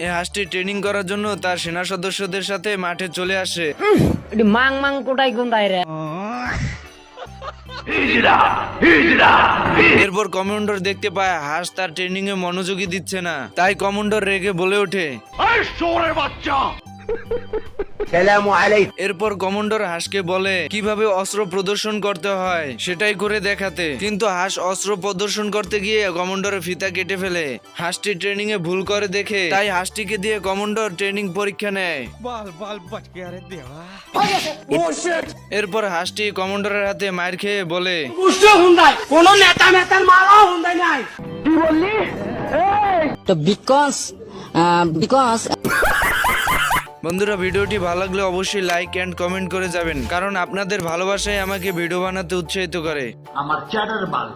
এই হাঁসটি ট্রেনিং করার জন্য তার সেনা সদস্যদের সাথে মাঠে চলে আসে। মাং মাং কোটাই গুন্দাই রে। এরপর কমান্ডার দেখতে পায় হাঁস তার ট্রেনিং এ মনোযোগী দিচ্ছে না, তাই কমান্ডার রেগে বলে ওঠে, এরপর কমান্ডার হাঁসকে বলে কিভাবে অস্ত্র প্রদর্শন করতে হয় সেটাই করে দেখাতে, কিন্তু হাঁস অস্ত্র প্রদর্শন করতে গিয়ে কমান্ডারের ফিতা কেটে ফেলে। হাঁসটি ট্রেনিং এ ভুল করে দেখে তাই হাঁসটিকে দিয়ে কমান্ডার ট্রেনিং পরীক্ষা নেয়। এরপর হাঁসটি কমান্ডারের হাতে মার খেয়ে বলে, কোনো নেতা মেতার মারাও হুন্দাই নাই। কি বললি? তো বিকজ বন্ধুরা ভিডিওটি ভালো লাগলে অবশ্যই লাইক এন্ড কমেন্ট করে যাবেন, কারণ আপনাদের ভালোবাসাই আমাকে ভিডিও বানাতে উৎসাহিত করে। আমার চ্যাটার বাল